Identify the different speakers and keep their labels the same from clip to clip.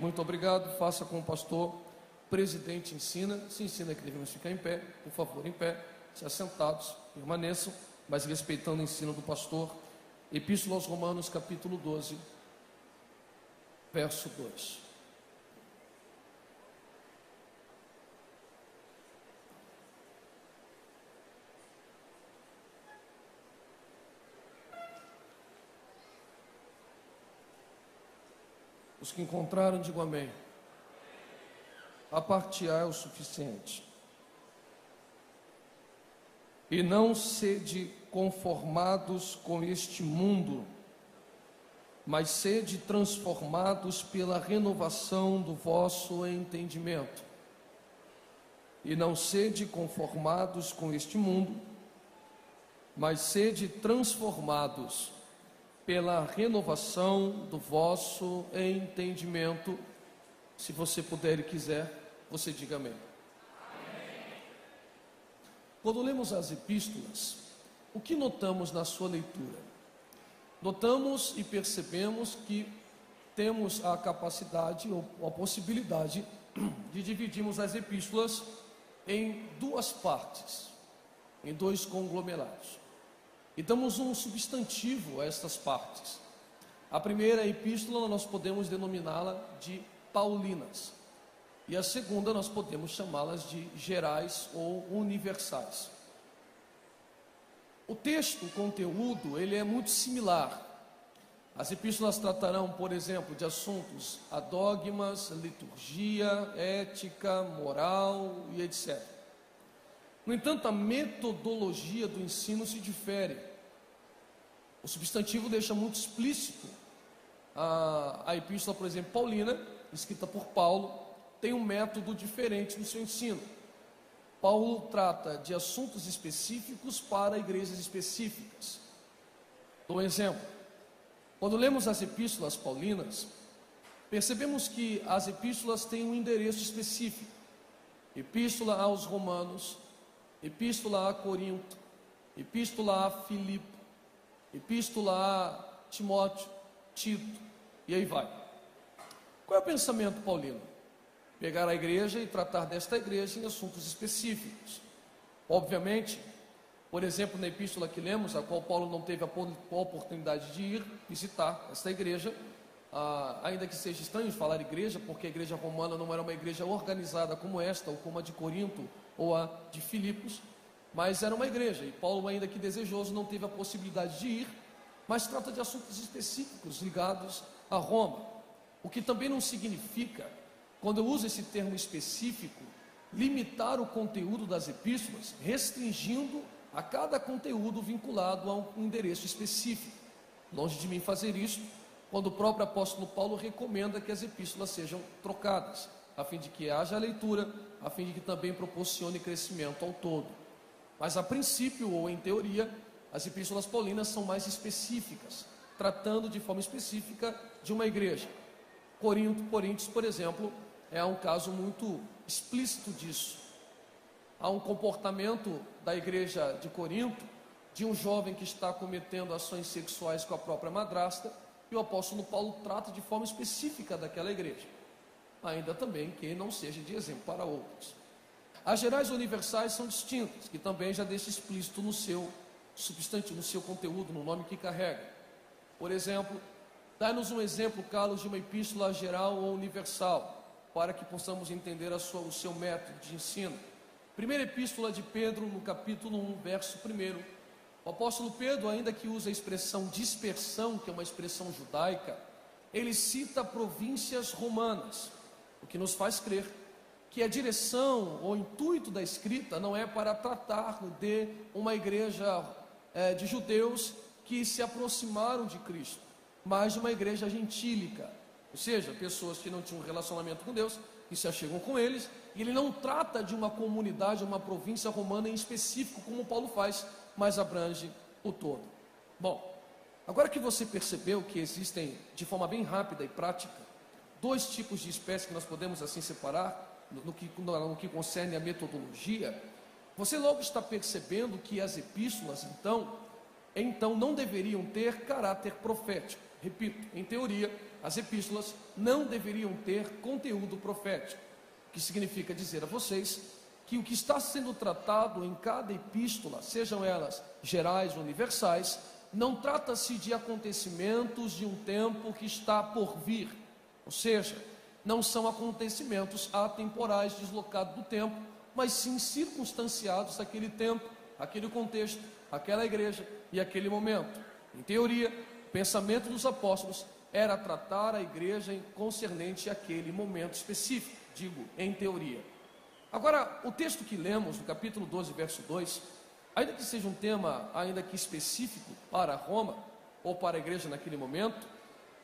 Speaker 1: Muito obrigado. Faça como o pastor presidente ensina. Se ensina que devemos ficar em pé, por favor, em pé. Se assentados, permaneçam, mas respeitando o ensino do pastor. Epístola aos Romanos, capítulo 12, verso 2. Os que encontraram, digam amém. A parte A é o suficiente. E não sede conformados com este mundo, mas sede transformados pela renovação do vosso entendimento. E não sede conformados com este mundo, mas sede transformados pela renovação do vosso entendimento. Se você puder e quiser, você diga amém. Quando lemos as epístolas, o que notamos na sua leitura? Notamos e percebemos que temos a capacidade ou a possibilidade de dividirmos as epístolas em duas partes, em dois conglomerados. E damos um substantivo a estas partes. A primeira epístola nós podemos denominá-la de paulinas. E a segunda nós podemos chamá-las de gerais ou universais. O texto, o conteúdo, ele é muito similar. As epístolas tratarão, por exemplo, de assuntos a dogmas, liturgia, ética, moral e etc. No entanto, a metodologia do ensino se difere. O substantivo deixa muito explícito a epístola, por exemplo, paulina, escrita por Paulo, tem um método diferente no seu ensino. Paulo trata de assuntos específicos para igrejas específicas. Dou um exemplo. Quando lemos as epístolas paulinas, percebemos que as epístolas têm um endereço específico. Epístola aos Romanos, epístola a Corinto, epístola a Filipe, epístola a Timóteo, Tito, e aí vai. Qual é o pensamento paulino? Pegar a igreja e tratar desta igreja em assuntos específicos. Obviamente, por exemplo, na epístola que lemos, a qual Paulo não teve a oportunidade de ir visitar esta igreja, ainda que seja estranho falar igreja, porque a igreja romana não era uma igreja organizada como esta, ou como a de Corinto, ou a de Filipos, mas era uma igreja, e Paulo, ainda que desejoso, não teve a possibilidade de ir, mas trata de assuntos específicos ligados a Roma, o que também não significa, quando eu uso esse termo específico, limitar o conteúdo das epístolas, restringindo a cada conteúdo vinculado a um endereço específico. Longe de mim fazer isso, quando o próprio apóstolo Paulo recomenda que as epístolas sejam trocadas, a fim de que haja leitura, a fim de que também proporcione crescimento ao todo. Mas a princípio, ou em teoria, as epístolas paulinas são mais específicas, tratando de forma específica de uma igreja. Coríntios, por exemplo, é um caso muito explícito disso. Há um comportamento da igreja de Corinto, de um jovem que está cometendo ações sexuais com a própria madrasta, e o apóstolo Paulo trata de forma específica daquela igreja, ainda também que não seja de exemplo para outros. As gerais universais são distintas, que também já deixa explícito no seu substantivo, no seu conteúdo, no nome que carrega. Por exemplo, dá-nos um exemplo, Carlos, de uma epístola geral ou universal, para que possamos entender o seu método de ensino. Primeira epístola de Pedro, no capítulo 1, verso 1. O apóstolo Pedro, ainda que use a expressão dispersão, que é uma expressão judaica, ele cita províncias romanas, o que nos faz crer que a direção ou intuito da escrita não é para tratar de uma igreja de judeus que se aproximaram de Cristo, mas de uma igreja gentílica, ou seja, pessoas que não tinham um relacionamento com Deus, que se achegam com eles, e ele não trata de uma comunidade, uma província romana em específico, como Paulo faz, mas abrange o todo. Bom, agora que você percebeu que existem, de forma bem rápida e prática, dois tipos de espécies que nós podemos assim separar, no que concerne a metodologia, você logo está percebendo que as epístolas, então não deveriam ter caráter profético. Repito, em teoria, as epístolas não deveriam ter conteúdo profético, o que significa dizer a vocês que o que está sendo tratado em cada epístola, sejam elas gerais ou universais, não trata-se de acontecimentos de um tempo que está por vir, ou seja, não são acontecimentos atemporais deslocados do tempo, mas sim circunstanciados àquele tempo, aquele contexto, aquela igreja e aquele momento. Em teoria, o pensamento dos apóstolos era tratar a igreja concernente àquele momento específico, digo, em teoria. Agora, o texto que lemos, no capítulo 12, verso 2, ainda que seja um tema ainda que específico para Roma, ou para a igreja naquele momento,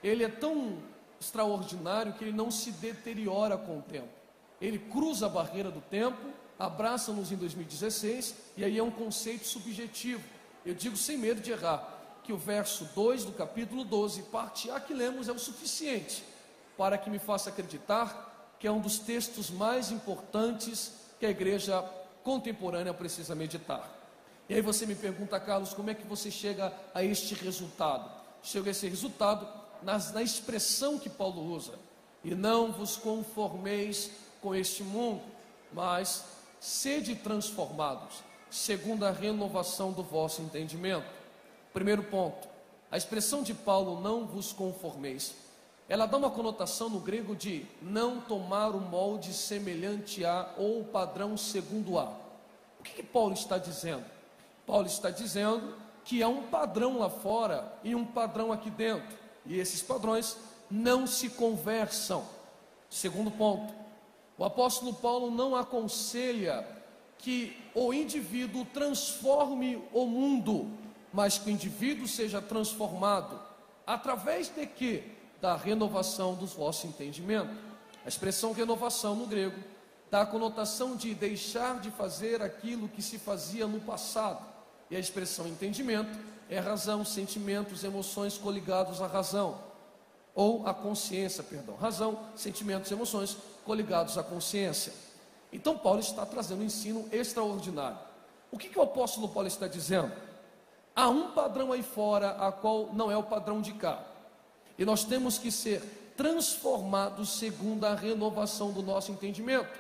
Speaker 1: ele é tão extraordinário que ele não se deteriora com o tempo. Ele cruza a barreira do tempo, abraça-nos em 2016, e aí é um conceito subjetivo. Eu digo sem medo de errar, que o verso 2 do capítulo 12, parte A que lemos, é o suficiente para que me faça acreditar que é um dos textos mais importantes que a igreja contemporânea precisa meditar. E aí você me pergunta, Carlos, como é que você chega a este resultado? Chega a esse resultado na expressão que Paulo usa: e não vos conformeis com este mundo, mas sede transformados, segundo a renovação do vosso entendimento. Primeiro ponto, a expressão de Paulo, não vos conformeis, ela dá uma conotação no grego de não tomar o molde semelhante a ou o padrão segundo a. O que Paulo está dizendo? Paulo está dizendo que há um padrão lá fora e um padrão aqui dentro, e esses padrões não se conversam. Segundo ponto, o apóstolo Paulo não aconselha que o indivíduo transforme o mundo, mas que o indivíduo seja transformado através de quê? Da renovação dos vossos entendimentos. A expressão renovação no grego dá a conotação de deixar de fazer aquilo que se fazia no passado, e a expressão entendimento é razão, sentimentos, emoções coligados à razão, ou à consciência, perdão, razão, sentimentos, emoções coligados à consciência. Então Paulo está trazendo um ensino extraordinário. O que o apóstolo Paulo está dizendo? Há um padrão aí fora, a qual não é o padrão de cá, e nós temos que ser transformados segundo a renovação do nosso entendimento.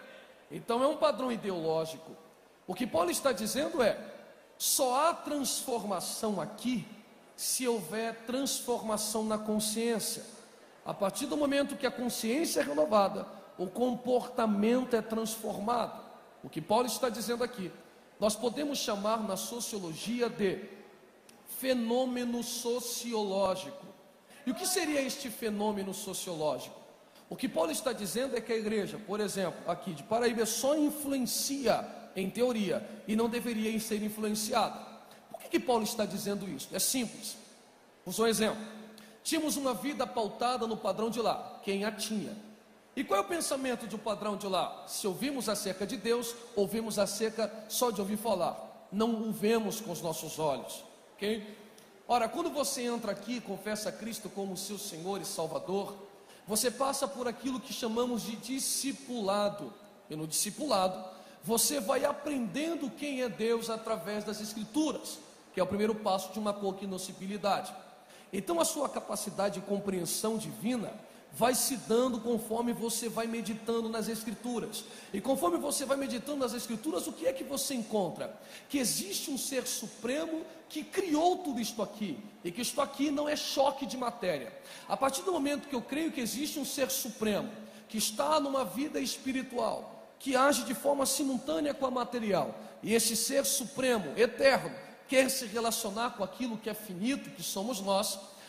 Speaker 1: Então é um padrão ideológico. O que Paulo está dizendo é: só há transformação aqui se houver transformação na consciência. A partir do momento que a consciência é renovada, o comportamento é transformado. O que Paulo está dizendo aqui, nós podemos chamar na sociologia de fenômeno sociológico. E o que seria este fenômeno sociológico? O que Paulo está dizendo é que a igreja, por exemplo, aqui de Paraíba, só influencia em teoria e não deveria ser influenciada. Por que Paulo está dizendo isso? É simples. Vou um exemplo. Tínhamos uma vida pautada no padrão de lá, quem a tinha. E qual é o pensamento de um padrão de lá? Se ouvimos acerca de Deus, ouvimos acerca só de ouvir falar, não o vemos com os nossos olhos, ok? Ora, quando você entra aqui e confessa a Cristo como seu Senhor e Salvador, você passa por aquilo que chamamos de discipulado. E no discipulado, você vai aprendendo quem é Deus através das Escrituras, que é o primeiro passo de uma cognoscibilidade. Então a sua capacidade de compreensão divina vai se dando conforme você vai meditando nas Escrituras. E conforme você vai meditando nas Escrituras, o que é que você encontra? Que existe um ser supremo que criou tudo isto aqui, e que isto aqui não é choque de matéria. A partir do momento que eu creio que existe um ser supremo, que está numa vida espiritual, que age de forma simultânea com a material, e esse ser supremo, eterno, quer se relacionar com aquilo que é finito, que somos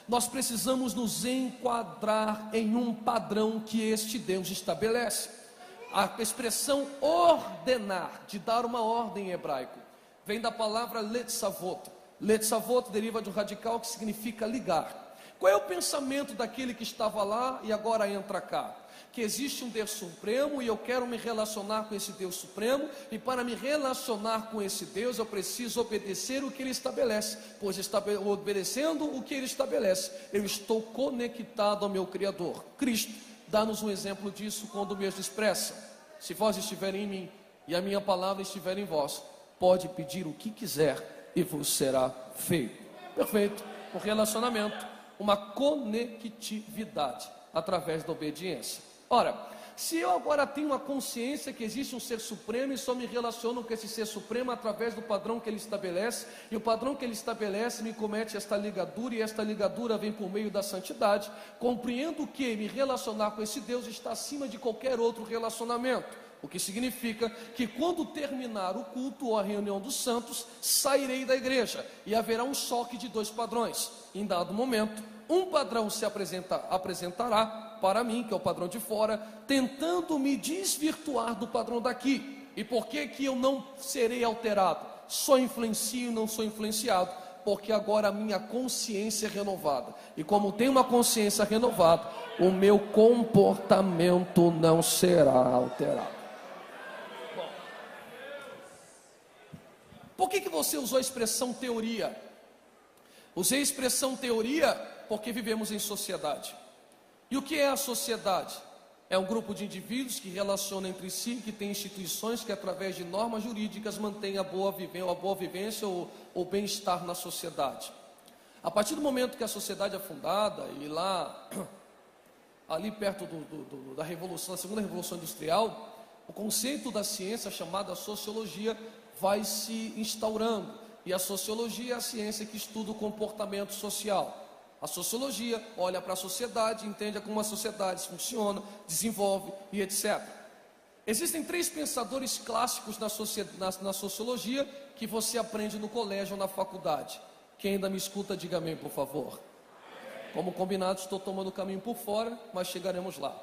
Speaker 1: nós precisamos nos enquadrar em um padrão que este Deus estabelece. A expressão ordenar, de dar uma ordem em hebraico, vem da palavra letzavot. Letzavot deriva de um radical que significa ligar. Qual é o pensamento daquele que estava lá e agora entra cá? Que existe um Deus supremo e eu quero me relacionar com esse Deus supremo, e para me relacionar com esse Deus eu preciso obedecer o que Ele estabelece, pois obedecendo o que Ele estabelece, eu estou conectado ao meu Criador. Cristo dá-nos um exemplo disso quando mesmo expressa: se vós estiverem em mim e a minha palavra estiver em vós, pode pedir o que quiser e vos será feito. Perfeito. O relacionamento uma conectividade através da obediência. Ora, se eu agora tenho uma consciência que existe um ser supremo e só me relaciono com esse ser supremo através do padrão que ele estabelece, e o padrão que ele estabelece me comete esta ligadura, e esta ligadura vem por meio da santidade, compreendo que me relacionar com esse Deus está acima de qualquer outro relacionamento, o que significa que quando terminar o culto ou a reunião dos santos, sairei da igreja, e haverá um choque de dois padrões. Em dado momento, um padrão se apresentará para mim, que é o padrão de fora, tentando me desvirtuar do padrão daqui. E por que que eu não serei alterado? Só influencio, não sou influenciado, porque agora a minha consciência é renovada. E como tenho uma consciência renovada, o meu comportamento não será alterado. Bom, por que que você usou a expressão teoria? Usei a expressão teoria porque vivemos em sociedade. E o que é a sociedade? É um grupo de indivíduos que relacionam entre si, que tem instituições que através de normas jurídicas mantêm a boa vivência ou bem-estar na sociedade. A partir do momento que a sociedade é fundada, e lá, ali perto da revolução, da segunda revolução industrial, o conceito da ciência chamada sociologia vai se instaurando. E a sociologia é a ciência que estuda o comportamento social. A sociologia olha para a sociedade, entende como a sociedade funciona, desenvolve e etc. Existem três pensadores clássicos na sociologia que você aprende no colégio ou na faculdade. Quem ainda me escuta, diga amém, por favor. Como combinado, estou tomando o caminho por fora, mas chegaremos lá.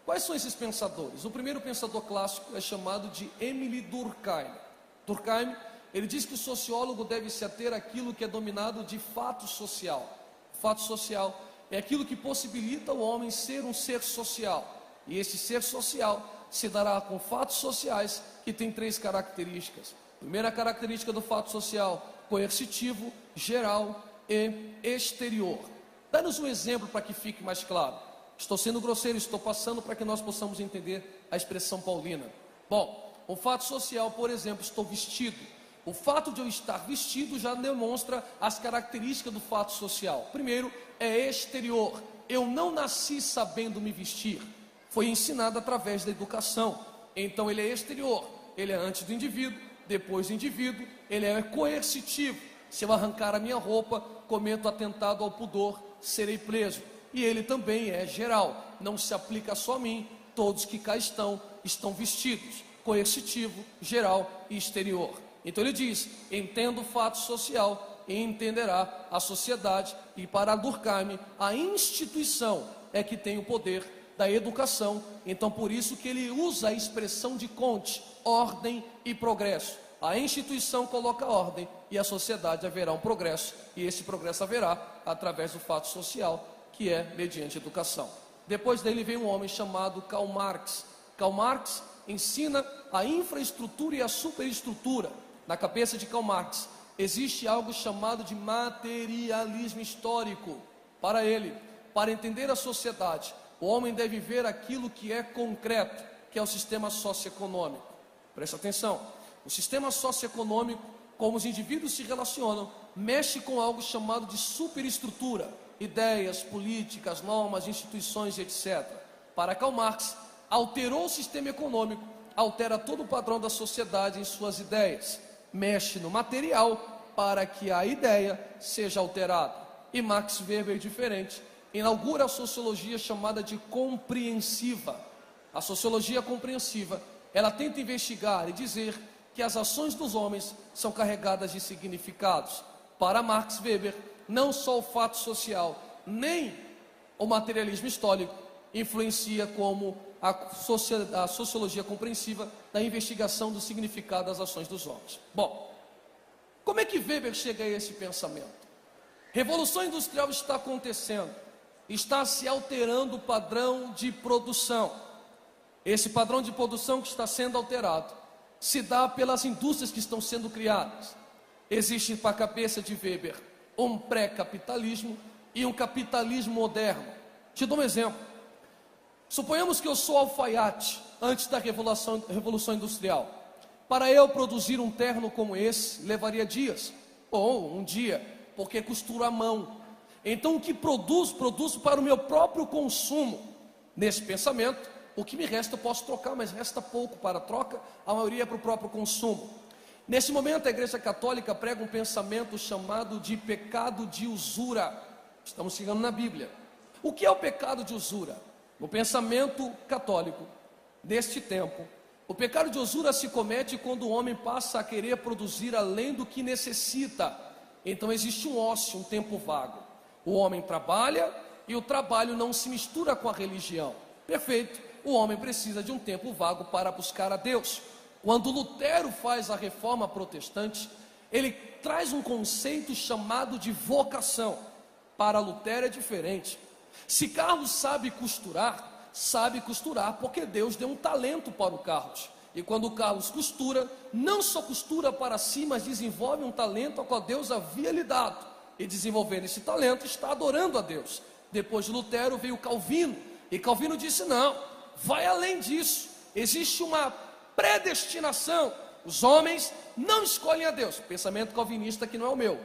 Speaker 1: Quais são esses pensadores? O primeiro pensador clássico é chamado de Émile Durkheim. Durkheim, ele diz que o sociólogo deve se ater àquilo que é dominado de fato social. Fato social é aquilo que possibilita o homem ser um ser social. E esse ser social se dará com fatos sociais que tem três características. Primeira característica do fato social: coercitivo, geral e exterior. Dá-nos um exemplo para que fique mais claro. Estou sendo grosseiro, estou passando para que nós possamos entender a expressão paulina. Bom, um fato social, por exemplo, estou vestido. O fato de eu estar vestido já demonstra as características do fato social. Primeiro, é exterior. Eu não nasci sabendo me vestir. Foi ensinado através da educação. Então ele é exterior. Ele é antes do indivíduo, depois do indivíduo. Ele é coercitivo. Se eu arrancar a minha roupa, cometo atentado ao pudor, serei preso. E ele também é geral. Não se aplica só a mim. Todos que cá estão vestidos. Coercitivo, geral e exterior. Então ele diz: entenda o fato social e entenderá a sociedade. E para Durkheim, a instituição é que tem o poder da educação. Então por isso que ele usa a expressão de Comte: ordem e progresso. A instituição coloca ordem e a sociedade haverá um progresso. E esse progresso haverá através do fato social, que é mediante educação. Depois dele vem um homem chamado Karl Marx. Karl Marx ensina a infraestrutura e a superestrutura. Na cabeça de Karl Marx existe algo chamado de materialismo histórico. Para ele, para entender a sociedade, o homem deve ver aquilo que é concreto, que é o sistema socioeconômico. Presta atenção, o sistema socioeconômico, como os indivíduos se relacionam, mexe com algo chamado de superestrutura, ideias, políticas, normas, instituições, etc. Para Karl Marx, alterou o sistema econômico, altera todo o padrão da sociedade em suas ideias. Mexe no material para que a ideia seja alterada. E Max Weber, diferente, inaugura a sociologia chamada de compreensiva. A sociologia compreensiva, ela tenta investigar e dizer que as ações dos homens são carregadas de significados. Para Max Weber, não só o fato social, nem o materialismo histórico influencia como a sociologia compreensiva da investigação do significado das ações dos homens. Bom, como é que Weber chega a esse pensamento? Revolução industrial está acontecendo, está se alterando o padrão de produção. Esse padrão de produção que está sendo alterado se dá pelas indústrias que estão sendo criadas. Existe para a cabeça de Weber um pré-capitalismo e um capitalismo moderno. Te dou um exemplo. Suponhamos que eu sou alfaiate antes da Revolução Industrial. Para eu produzir um terno como esse, levaria dias, ou um dia, porque costuro à mão. Então o que produzo para o meu próprio consumo. Nesse pensamento, o que me resta eu posso trocar, mas resta pouco para a troca, a maioria é para o próprio consumo. Nesse momento a Igreja Católica prega um pensamento chamado de pecado de usura. Estamos chegando na Bíblia. O que é o pecado de usura? No pensamento católico deste tempo, o pecado de usura se comete quando o homem passa a querer produzir além do que necessita. Então existe um ócio, um tempo vago. O homem trabalha e o trabalho não se mistura com a religião. Perfeito. O homem precisa de um tempo vago para buscar a Deus. Quando Lutero faz a reforma protestante, ele traz um conceito chamado de vocação. Para Lutero é diferente. Se Carlos sabe costurar porque Deus deu um talento para o Carlos. E quando o Carlos costura, não só costura para si, mas desenvolve um talento ao qual Deus havia lhe dado. E desenvolvendo esse talento, está adorando a Deus. Depois de Lutero veio Calvino, e Calvino disse: não, vai além disso, existe uma predestinação, os homens não escolhem a Deus. Pensamento calvinista que não é o meu.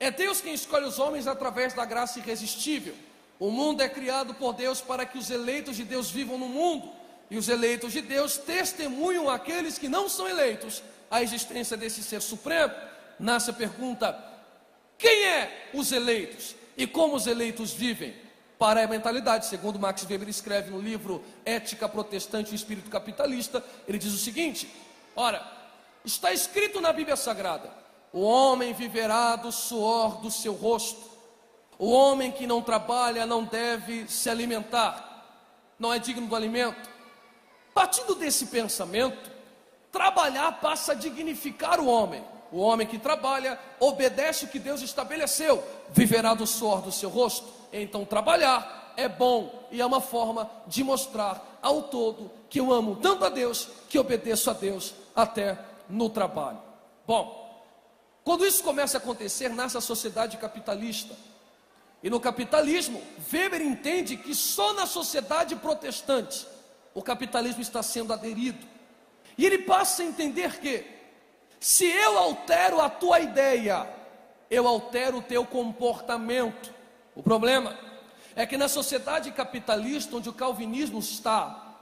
Speaker 1: É Deus quem escolhe os homens através da graça irresistível. O mundo é criado por Deus para que os eleitos de Deus vivam no mundo, e os eleitos de Deus testemunham àqueles que não são eleitos a existência desse ser supremo. Nasce a pergunta: quem é os eleitos? E como os eleitos vivem? Para a mentalidade, segundo Max Weber escreve no livro Ética Protestante e o Espírito Capitalista, ele diz o seguinte: ora, está escrito na Bíblia Sagrada: o homem viverá do suor do seu rosto. O homem que não trabalha não deve se alimentar, não é digno do alimento. Partindo desse pensamento, trabalhar passa a dignificar o homem. O homem que trabalha obedece o que Deus estabeleceu, viverá do suor do seu rosto. Então trabalhar é bom e é uma forma de mostrar ao todo que eu amo tanto a Deus, que obedeço a Deus até no trabalho. Bom, quando isso começa a acontecer, nasce a sociedade capitalista. E no capitalismo, Weber entende que só na sociedade protestante o capitalismo está sendo aderido. E ele passa a entender que, se eu altero a tua ideia, eu altero o teu comportamento. O problema é que na sociedade capitalista, onde o calvinismo está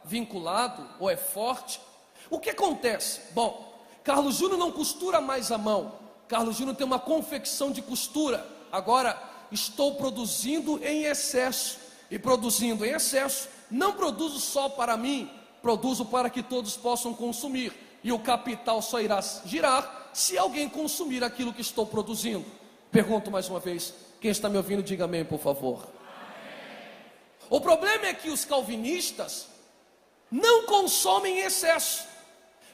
Speaker 1: vinculado ou é forte, o que acontece? Bom, Carlos Júnior não costura mais à mão. Carlos Júnior tem uma confecção de costura. Agora estou produzindo em excesso. E produzindo em excesso, não produzo só para mim, produzo para que todos possam consumir. E o capital só irá girar se alguém consumir aquilo que estou produzindo. Pergunto mais uma vez, quem está me ouvindo, diga amém, por favor. Amém. O problema é que os calvinistas não consomem em excesso,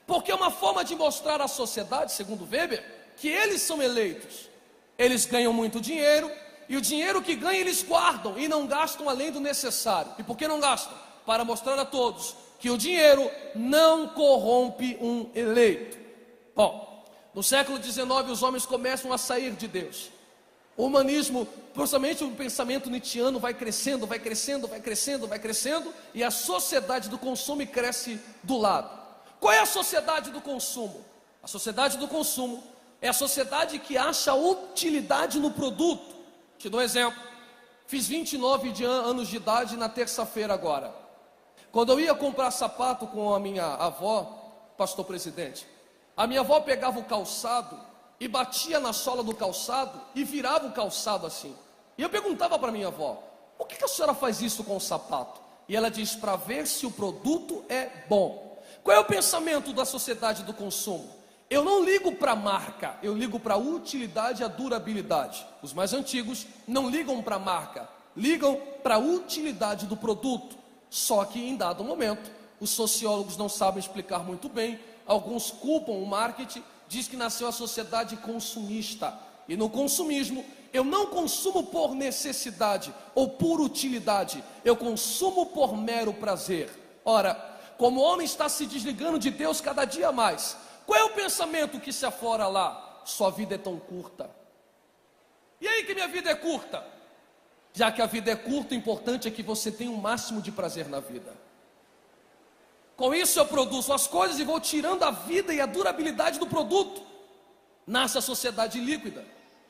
Speaker 1: porque é uma forma de mostrar à sociedade, segundo Weber, que eles são eleitos. Eles ganham muito dinheiro, e o dinheiro que ganham eles guardam e não gastam além do necessário. E por que não gastam? Para mostrar a todos que o dinheiro não corrompe um eleito. Bom, no século XIX os homens começam a sair de Deus. O humanismo, principalmente o pensamento nietzschiano, vai crescendo, e a sociedade do consumo cresce do lado. Qual é a sociedade do consumo? A sociedade do consumo é a sociedade que acha utilidade no produto. Te dou um exemplo. Fiz 29 anos de idade na terça-feira agora. Quando eu ia comprar sapato com a minha avó, pastor presidente, a minha avó pegava o calçado e batia na sola do calçado e virava o calçado assim. E eu perguntava para minha avó: por que a senhora faz isso com o sapato? E ela diz: para ver se o produto é bom. Qual é o pensamento da sociedade do consumo? Eu não ligo para a marca, eu ligo para a utilidade e a durabilidade. Os mais antigos não ligam para a marca, ligam para a utilidade do produto. Só que em dado momento, os sociólogos não sabem explicar muito bem, alguns culpam o marketing, diz que nasceu a sociedade consumista. E no consumismo, eu não consumo por necessidade ou por utilidade, eu consumo por mero prazer. Ora, como o homem está se desligando de Deus cada dia mais, qual é o pensamento que se aflora lá? Sua vida é tão curta. E aí que minha vida é curta? Já que a vida é curta, o importante é que você tenha o máximo de prazer na vida. Com isso eu produzo as coisas e vou tirando a vida e a durabilidade do produto. Nasce a sociedade líquida.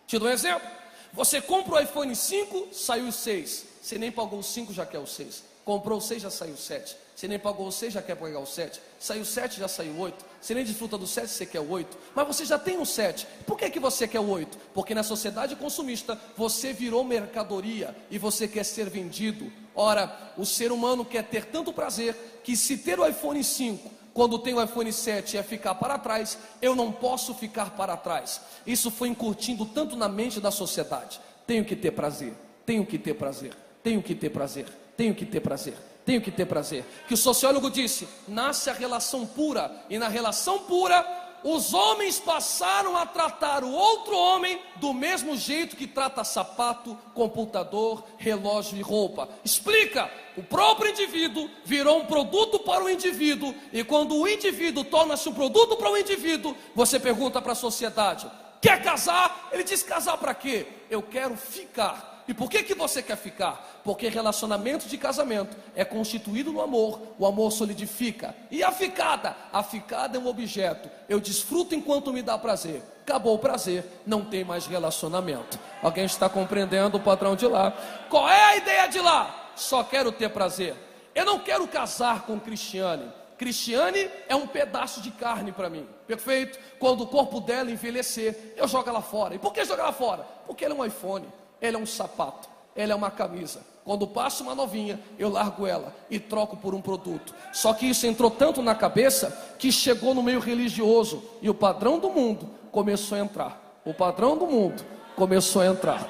Speaker 1: Te dou um exemplo. Você compra o iPhone 5, saiu o 6. Você nem pagou o 5, já quer o 6. Comprou o 6, já saiu o 7. Você nem pagou o 6, já quer pagar o 7. Saiu o 7, já saiu o 8. Você nem desfruta do 7, você quer o 8. Mas você já tem o 7. Por que você quer o 8? Porque na sociedade consumista, você virou mercadoria e você quer ser vendido. Ora, o ser humano quer ter tanto prazer que se ter o iPhone 5, quando tem o iPhone 7 é ficar para trás, eu não posso ficar para trás. Isso foi incutindo tanto na mente da sociedade. Tenho que ter prazer, tenho que ter prazer, tenho que ter prazer, tenho que ter prazer, tenho que ter prazer. Que o sociólogo disse, nasce a relação pura, e na relação pura, os homens passaram a tratar o outro homem do mesmo jeito que trata sapato, computador, relógio e roupa. Explica, o próprio indivíduo virou um produto para o indivíduo, e quando o indivíduo torna-se um produto para o indivíduo, você pergunta para a sociedade, quer casar? Ele diz, casar para quê? Eu quero ficar. E por que você quer ficar? Porque relacionamento de casamento é constituído no amor, o amor solidifica. E a ficada? A ficada é um objeto. Eu desfruto enquanto me dá prazer. Acabou o prazer, não tem mais relacionamento. Alguém está compreendendo o padrão de lá? Qual é a ideia de lá? Só quero ter prazer. Eu não quero casar com Cristiane. Cristiane é um pedaço de carne para mim, perfeito? Quando o corpo dela envelhecer, eu jogo ela fora. E por que jogar ela fora? Porque ela é um iPhone. Ela é um sapato, ela é uma camisa. Quando passa uma novinha, eu largo ela e troco por um produto. Só que isso entrou tanto na cabeça que chegou no meio religioso. E o padrão do mundo começou a entrar. O padrão do mundo começou a entrar.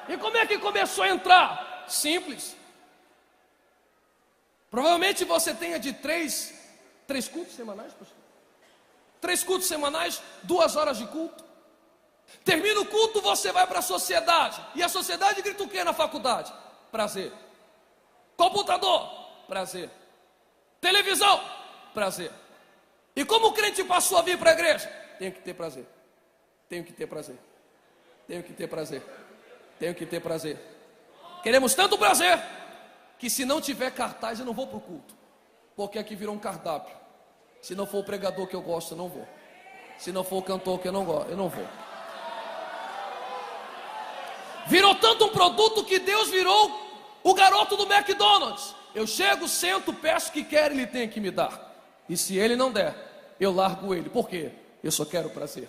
Speaker 1: E como é que começou a entrar? Simples. Provavelmente você tenha de três cultos semanais, pastor? 3 cultos semanais, 2 horas de culto. Termina o culto, você vai para a sociedade. E a sociedade grita o que na faculdade? Prazer. Computador? Prazer. Televisão? Prazer. E como o crente passou a vir para a igreja? Tenho que ter prazer. Tenho que ter prazer. Tenho que ter prazer. Tenho que ter prazer. Queremos tanto prazer que se não tiver cartaz eu não vou para o culto. Porque aqui virou um cardápio. Se não for o pregador que eu gosto, eu não vou. Se não for o cantor que eu não gosto, eu não vou. Virou tanto um produto que Deus virou o garoto do McDonald's. Eu chego, sento, peço o que quer, ele tem que me dar. E se ele não der, eu largo ele. Por quê? Eu só quero prazer.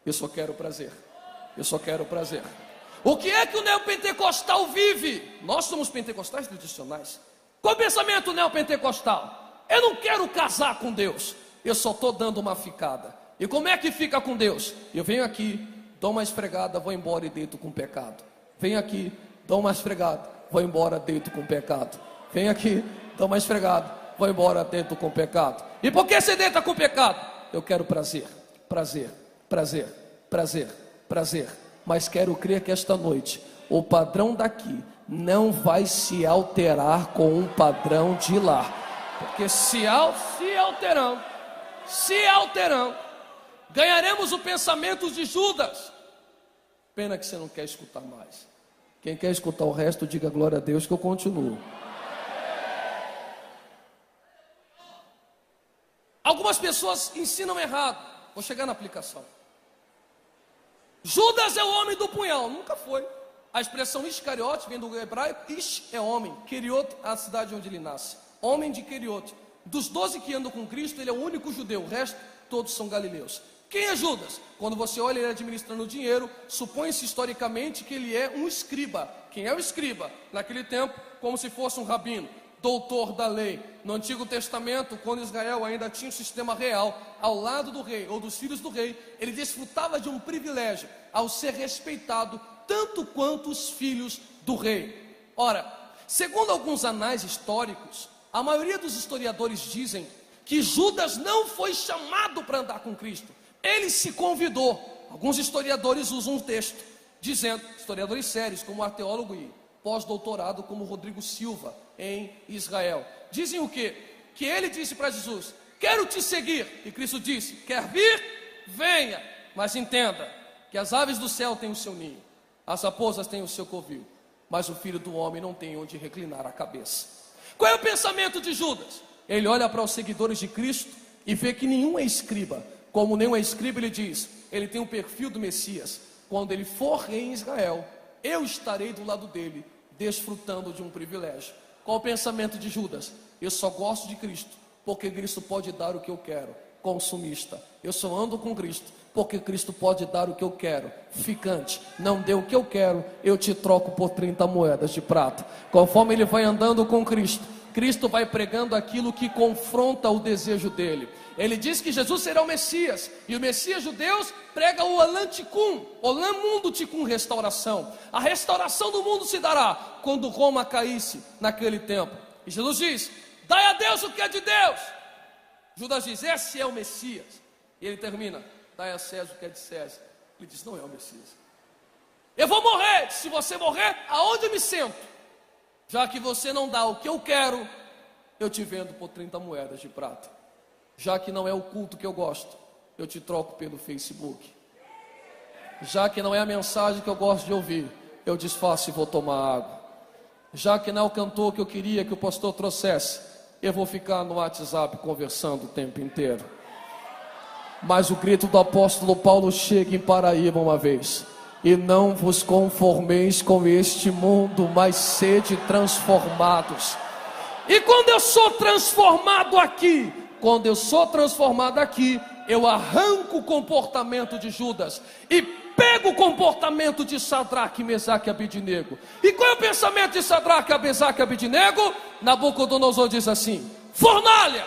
Speaker 1: Eu só quero prazer. Eu só quero prazer. O que é que o neopentecostal vive? Nós somos pentecostais tradicionais. Qual é o pensamento neopentecostal? Eu não quero casar com Deus. Eu só estou dando uma ficada. E como é que fica com Deus? Eu venho aqui, dou uma esfregada, vou embora e deito com pecado. Venho aqui, dou uma esfregada, vou embora, deito com pecado. Venho aqui, dou uma esfregada, vou embora, deito com pecado. E por que você deita com pecado? Eu quero prazer, prazer, prazer, prazer, prazer. Mas quero crer que esta noite, o padrão daqui não vai se alterar com um padrão de lá. Porque se alterando, ganharemos o pensamento de Judas. Pena que você não quer escutar mais. Quem quer escutar o resto, diga glória a Deus que eu continuo. Algumas pessoas ensinam errado. Vou chegar na aplicação. Judas é o homem do punhal. Nunca foi. A expressão Iscariote vem do hebraico. Ish é homem. Queriot, a cidade onde ele nasce. Homem de Queriot. Dos 12 que andam com Cristo, ele é o único judeu. O resto, todos são galileus. Quem é Judas? Quando você olha ele administrando o dinheiro, supõe-se historicamente que ele é um escriba. Quem é o escriba? Naquele tempo, como se fosse um rabino, doutor da lei. No Antigo Testamento, quando Israel ainda tinha um sistema real, ao lado do rei ou dos filhos do rei, ele desfrutava de um privilégio ao ser respeitado tanto quanto os filhos do rei. Ora, segundo alguns anais históricos, a maioria dos historiadores dizem que Judas não foi chamado para andar com Cristo. Ele se convidou. Alguns historiadores usam um texto dizendo, historiadores sérios como o arqueólogo e pós-doutorado como Rodrigo Silva em Israel, dizem o quê? Que ele disse para Jesus, quero te seguir, e Cristo disse, quer vir? Venha, mas entenda que as aves do céu têm o seu ninho, as raposas têm o seu covil, mas o filho do homem não tem onde reclinar a cabeça. Qual é o pensamento de Judas? Ele olha para os seguidores de Cristo e vê que nenhum é escriba. Como nenhum é escriba, ele diz, ele tem o perfil do Messias. quando ele for rei em Israel, eu estarei do lado dele, desfrutando de um privilégio. Qual o pensamento de Judas? Eu só gosto de Cristo, porque Cristo pode dar o que eu quero. Consumista. Eu só ando com Cristo, porque Cristo pode dar o que eu quero. Ficante. Não dê o que eu quero, eu te troco por 30 moedas de prata. Conforme ele vai andando com Cristo, Cristo vai pregando aquilo que confronta o desejo dele. Ele diz que Jesus será o Messias, e o Messias judeus prega o Olam Tikkun, Olam Mundo Tikkun, restauração. A restauração do mundo se dará quando Roma caísse naquele tempo. E Jesus diz: dai a Deus o que é de Deus. Judas diz: esse é o Messias. E ele termina: dai a César o que é de César. Ele diz: não é o Messias. Eu vou morrer. Se você morrer, aonde eu me sento? Já que você não dá o que eu quero, eu te vendo por 30 moedas de prata. Já que não é o culto que eu gosto, eu te troco pelo Facebook. Já que não é a mensagem que eu gosto de ouvir, eu desfaço e vou tomar água. Já que não é o cantor que eu queria que o pastor trouxesse, eu vou ficar no WhatsApp conversando o tempo inteiro. Mas o grito do apóstolo Paulo chega em Paraíba uma vez: e não vos conformeis com este mundo, mas sede transformados. E quando eu sou transformado aqui, eu arranco o comportamento de Judas e pego o comportamento de Sadraque, Mesaque e Abidnego. E qual é o pensamento de Sadraque, Mesaque e Abidnego? Nabucodonosor diz assim: fornalha,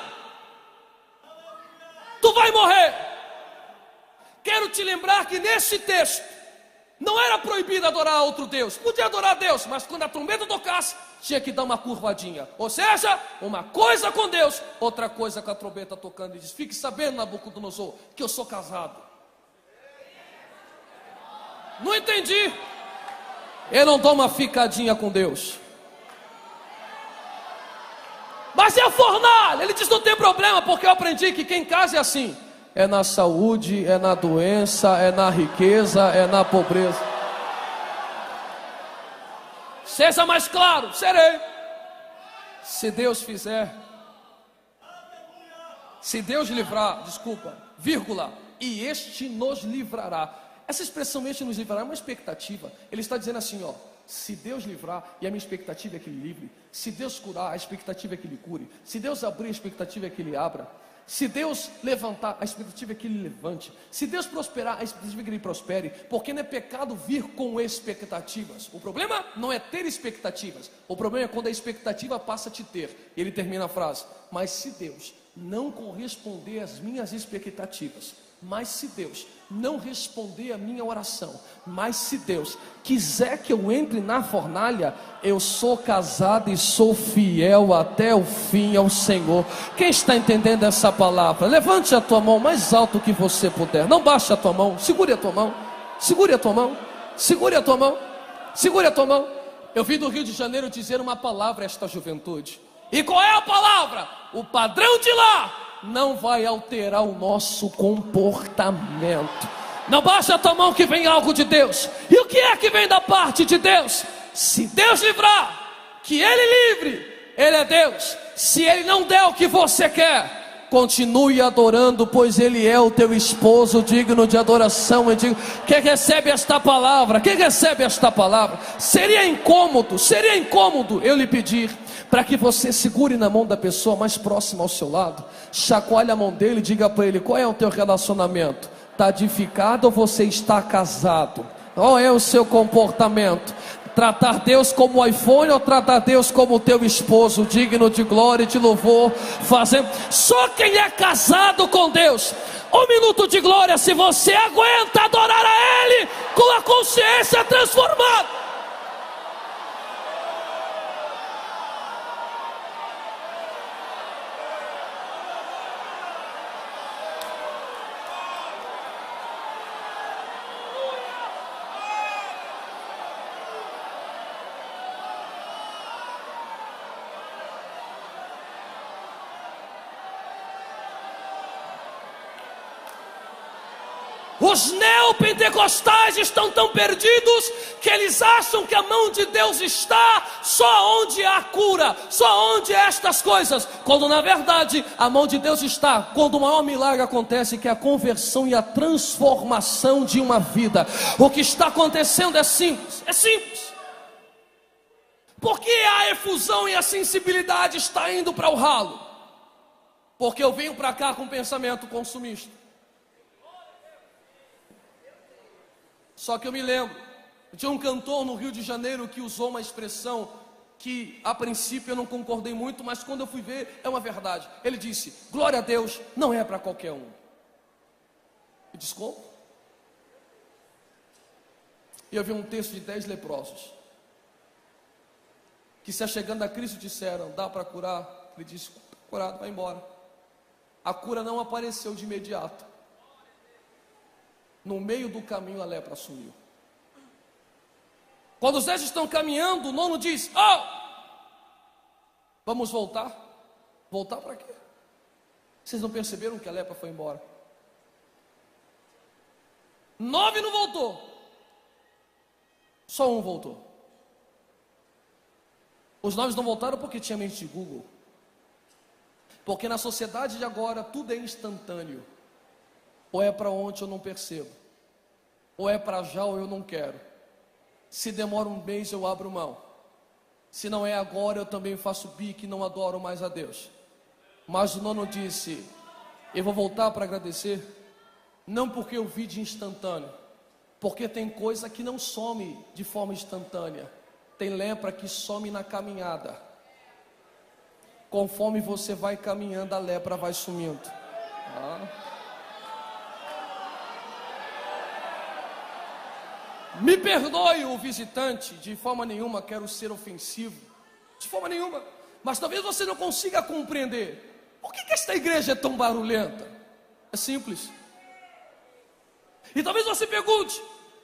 Speaker 1: tu vai morrer. Quero te lembrar que nesse texto não era proibido adorar outro Deus. Podia adorar a Deus, mas quando a trombeta tocasse, tinha que dar uma curvadinha. Ou seja, uma coisa com Deus, outra coisa com a trombeta tocando. Ele diz: fique sabendo, Nabucodonosor, que eu sou casado. Não entendi. Eu não dou uma ficadinha com Deus. Mas é a fornalha. Ele diz: não tem problema, porque eu aprendi que quem casa é assim. É na saúde, é na doença, é na riqueza, é na pobreza. Seja mais claro, serei. Se Deus fizer, se Deus livrar, vírgula, e este nos livrará. Essa expressão este nos livrará é uma expectativa. Ele está dizendo assim, ó: se Deus livrar, e a minha expectativa é que Ele livre. Se Deus curar, a expectativa é que Ele cure. Se Deus abrir, a expectativa é que Ele abra. Se Deus levantar, a expectativa é que Ele levante. Se Deus prosperar, a expectativa é que Ele prospere. Porque não é pecado vir com expectativas. O problema não é ter expectativas. O problema é quando a expectativa passa a te ter. Ele termina a frase: mas se Deus não corresponder às minhas expectativas, mas se Deus não responder a minha oração, mas se Deus quiser que eu entre na fornalha, eu sou casado e sou fiel até o fim ao Senhor. Quem está entendendo essa palavra? Levante a tua mão mais alto que você puder. Não baixe a tua mão, segure a tua mão, segure a tua mão, segure a tua mão, segure a tua mão. Eu vim do Rio de Janeiro dizer uma palavra a esta juventude. E qual é a palavra? O padrão de lá não vai alterar o nosso comportamento. Não baixa a tua mão que vem algo de Deus. E o que é que vem da parte de Deus? Se Deus livrar, que Ele livre. Ele é Deus. Se Ele não der o que você quer, continue adorando, pois Ele é o teu esposo digno de adoração. E digo, quem recebe esta palavra? Quem recebe esta palavra? Seria incômodo eu lhe pedir para que você segure na mão da pessoa mais próxima ao seu lado, chacoalhe a mão dele e diga para ele: qual é o teu relacionamento? Está edificado ou você está casado? Qual é o seu comportamento? Tratar Deus como iPhone ou tratar Deus como teu esposo, digno de glória e de louvor, fazendo? Só quem é casado com Deus, 1 minuto de glória, se você aguenta adorar a Ele com a consciência transformada. Os neopentecostais estão tão perdidos que eles acham que a mão de Deus está só onde há cura, só onde há estas coisas, quando na verdade a mão de Deus está quando o maior milagre acontece, que é a conversão e a transformação de uma vida. O que está acontecendo é simples, Por que a efusão e a sensibilidade está indo para o ralo? Porque eu venho para cá com pensamento consumista. Só que eu me lembro, tinha um cantor no Rio de Janeiro que usou uma expressão que a princípio eu não concordei muito, mas quando eu fui ver é uma verdade. Ele disse: glória a Deus não é para qualquer um. E disse como? E eu vi um texto de 10 leprosos que, se achegando a Cristo, disseram: dá para curar? Ele disse: curado, vai embora. A cura não apareceu de imediato. No meio do caminho a lepra sumiu. Quando os 10 estão caminhando, o nono diz: vamos voltar? Voltar para quê? Vocês não perceberam que a lepra foi embora? 9 não voltou, só um voltou. Os 9 não voltaram porque tinha mente de Google. Porque na sociedade de agora tudo é instantâneo. Ou é para ontem eu não percebo, ou é para já ou eu não quero. Se demora um mês eu abro mão. Se não é agora eu também faço bico e não adoro mais a Deus. Mas o nono disse: eu vou voltar para agradecer. Não porque eu vi de instantâneo, porque tem coisa que não some de forma instantânea. Tem lepra que some na caminhada. Conforme você vai caminhando, a lepra vai sumindo. Me perdoe o visitante, de forma nenhuma quero ser ofensivo, de forma nenhuma, mas talvez você não consiga compreender por que esta igreja é tão barulhenta. É simples. E talvez você pergunte: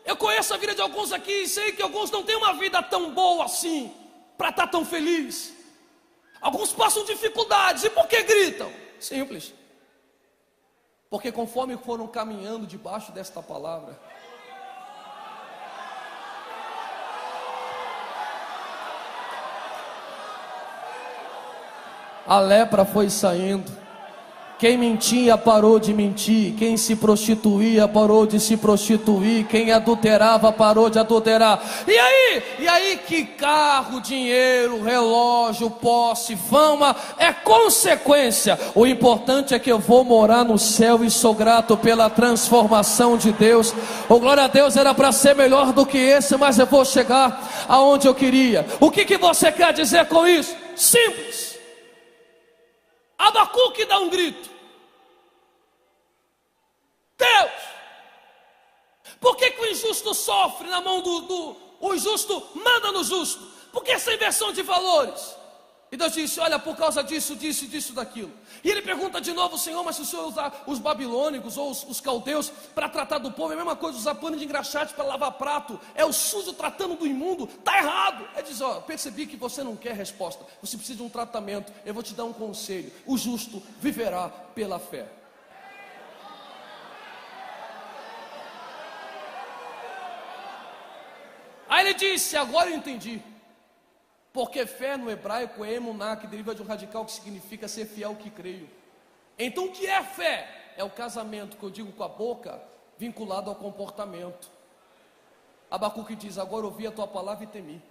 Speaker 1: eu conheço a vida de alguns aqui e sei que alguns não têm uma vida tão boa assim, para estar tão feliz. Alguns passam dificuldades, e por que gritam? Simples. Porque conforme foram caminhando debaixo desta palavra, a lepra foi saindo. Quem mentia parou de mentir. Quem se prostituía parou de se prostituir. Quem adulterava parou de adulterar. E aí que carro, dinheiro, relógio, posse, fama é consequência. O importante é que eu vou morar no céu e sou grato pela transformação de Deus. Oh, glória a Deus, era para ser melhor do que esse, mas eu vou chegar aonde eu queria. O que você quer dizer com isso? Simples. Abacuque dá um grito: Deus, por que o injusto sofre na mão o injusto manda no justo? Por que essa inversão de valores? E Deus disse: olha, por causa disso, disso, daquilo. E ele pergunta de novo: Senhor, mas se o Senhor usar os babilônicos ou os caldeus para tratar do povo, é a mesma coisa usar pano de engraxate para lavar prato, é o sujo tratando do imundo, está errado. Ele diz: ó, percebi que você não quer resposta, você precisa de um tratamento, eu vou te dar um conselho: o justo viverá pela fé. Aí ele disse: agora eu entendi. Porque fé no hebraico é emuná, que deriva de um radical que significa ser fiel que creio. Então o que é fé? É o casamento que eu digo com a boca, vinculado ao comportamento. Abacuque diz: agora ouvi a tua palavra e temi.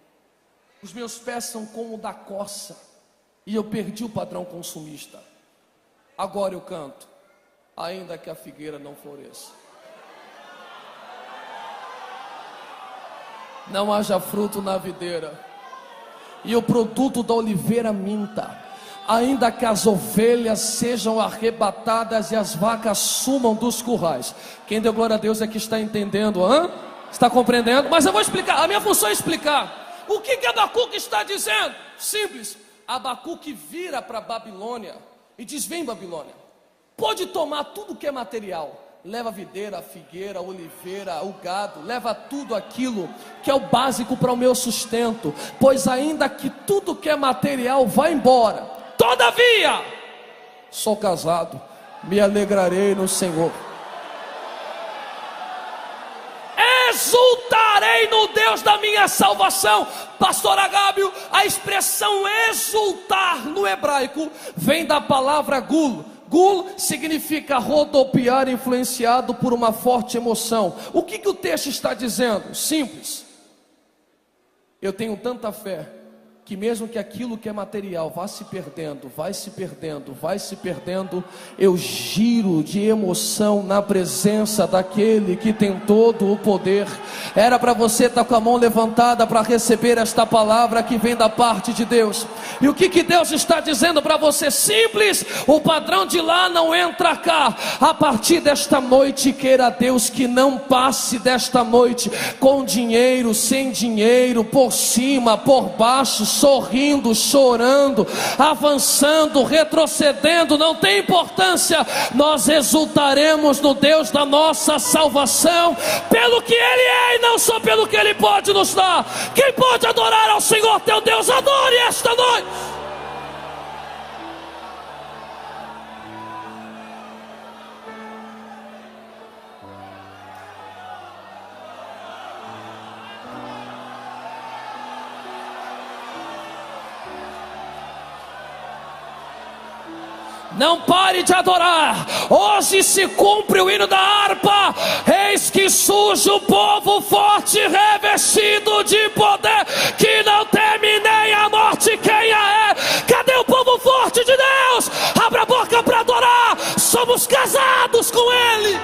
Speaker 1: Os meus pés são como o da coça, e eu perdi o padrão consumista. Agora eu canto, ainda que a figueira não floresça, não haja fruto na videira, e o produto da oliveira minta, ainda que as ovelhas sejam arrebatadas e as vacas sumam dos currais. Quem deu glória a Deus é que está entendendo, está compreendendo? Mas eu vou explicar, a minha função é explicar. O que Abacuque está dizendo? Simples. Abacuque vira para Babilônia e diz: vem, Babilônia, pode tomar tudo que é material. Leva a videira, a figueira, a oliveira, o gado, leva tudo aquilo que é o básico para o meu sustento, pois ainda que tudo que é material vá embora, todavia, sou casado, me alegrarei no Senhor. exultarei no Deus da minha salvação. Pastor Agábio, a expressão exultar no hebraico vem da palavra gul. Gul significa rodopiar, influenciado por uma forte emoção. O que o texto está dizendo? Simples. Eu tenho tanta fé que mesmo que aquilo que é material vá se perdendo, eu giro de emoção na presença daquele que tem todo o poder. Era para você estar com a mão levantada para receber esta palavra que vem da parte de Deus. E o que Deus está dizendo para você? Simples, o padrão de lá não entra cá. A partir desta noite, queira Deus que não passe desta noite com dinheiro, sem dinheiro, por cima, por baixo, sorrindo, chorando, avançando, retrocedendo, não tem importância. Nós exultaremos no Deus da nossa salvação, pelo que Ele é e não só pelo que Ele pode nos dar. Quem pode adorar ao Senhor teu Deus, adore esta noite. Não pare de adorar. Hoje se cumpre o hino da harpa. Eis que surge o povo forte, revestido de poder, que não teme nem a morte quem a é. Cadê o povo forte de Deus? Abra a boca para adorar. Somos casados com Ele.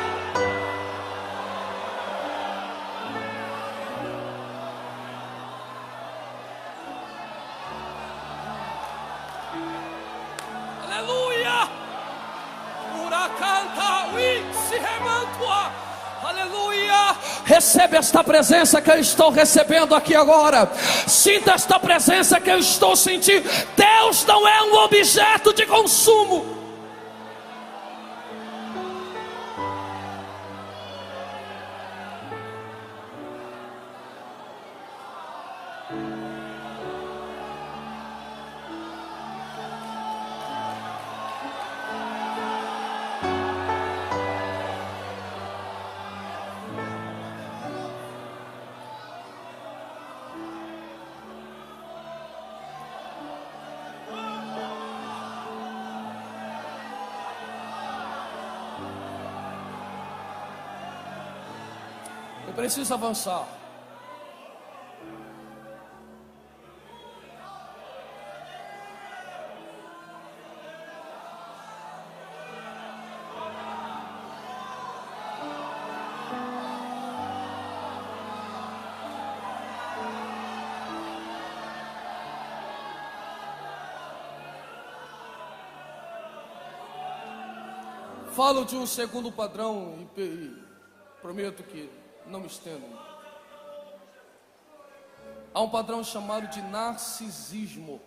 Speaker 1: Aleluia! Aleluia! Recebe esta presença que eu estou recebendo aqui agora. Sinta esta presença que eu estou sentindo. Deus não é um objeto de consumo. Eu preciso avançar. Falo de um segundo padrão e prometo que não me estendo. Há um padrão chamado de narcisismo.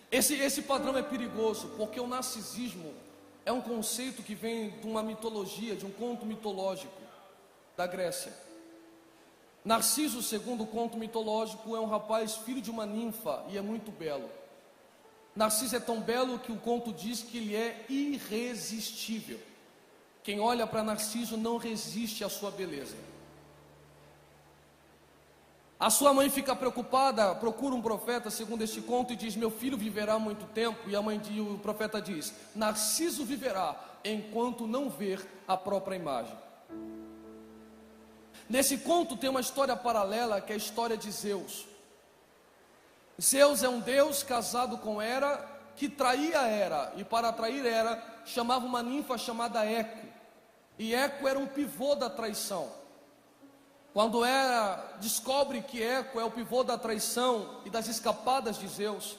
Speaker 1: Esse padrão é perigoso, porque o narcisismo é um conceito que vem de uma mitologia, de um conto mitológico da Grécia. Narciso, segundo o conto mitológico, é um rapaz filho de uma ninfa e é muito belo. Narciso é tão belo que o conto diz que ele é irresistível. Quem olha para Narciso não resiste à sua beleza. A sua mãe fica preocupada, procura um profeta, segundo este conto, e diz: meu filho viverá muito tempo. E o profeta diz: Narciso viverá enquanto não ver a própria imagem. Nesse conto tem uma história paralela, que é a história de Zeus. Zeus é um deus casado com Hera, que traía Hera, e para atrair Hera, chamava uma ninfa chamada Eco. E Eco era um pivô da traição. Quando Hera descobre que Eco é o pivô da traição e das escapadas de Zeus,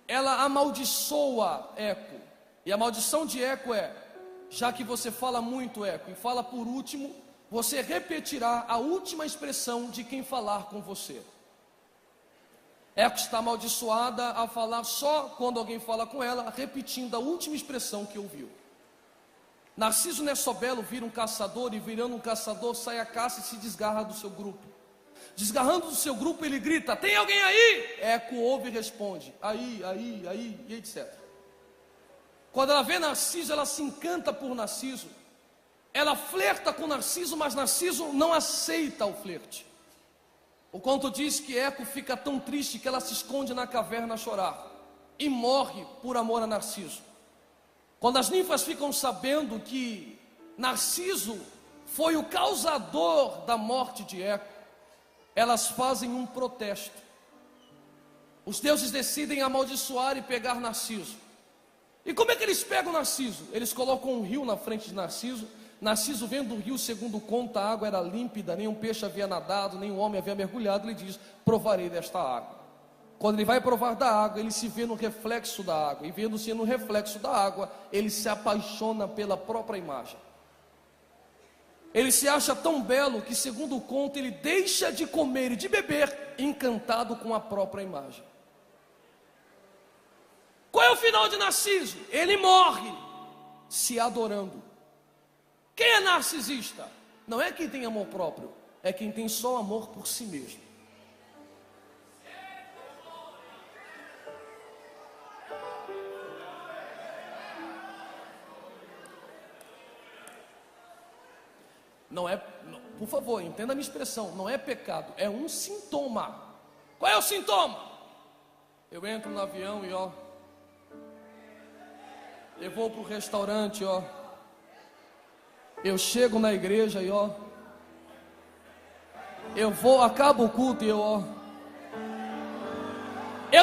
Speaker 1: ela amaldiçoa Eco. E a maldição de Eco é: já que você fala muito, Eco, e fala por último, você repetirá a última expressão de quem falar com você. Eco está amaldiçoada a falar só quando alguém fala com ela, repetindo a última expressão que ouviu. Narciso não é só belo, vira um caçador, e virando um caçador, sai à caça e se desgarra do seu grupo. Desgarrando do seu grupo, ele grita: tem alguém aí? Eco ouve e responde: aí, e etc. Quando ela vê Narciso, ela se encanta por Narciso. ela flerta com Narciso, mas Narciso não aceita o flerte. O conto diz que Eco fica tão triste que ela se esconde na caverna a chorar e morre por amor a Narciso. Quando as ninfas ficam sabendo que Narciso foi o causador da morte de Eco, elas fazem um protesto. Os deuses decidem amaldiçoar e pegar Narciso. E como é que eles pegam Narciso? Eles colocam um rio na frente de Narciso. Narciso, vendo o rio, segundo conta, a água era límpida, nenhum peixe havia nadado, nenhum homem havia mergulhado. Ele diz: provarei desta água. Quando ele vai provar da água, ele se vê no reflexo da água. E vendo-se no reflexo da água, ele se apaixona pela própria imagem. Ele se acha tão belo que, segundo conta, ele deixa de comer e de beber, encantado com a própria imagem. Qual é o final de Narciso? Ele morre se adorando. Quem é narcisista? Não é quem tem amor próprio, é quem tem só amor por si mesmo. Não é, por favor, entenda a minha expressão, não é pecado, é um sintoma. Qual é o sintoma? Eu entro no avião e eu vou para o restaurante, eu chego na igreja e eu vou, acaba o culto e eu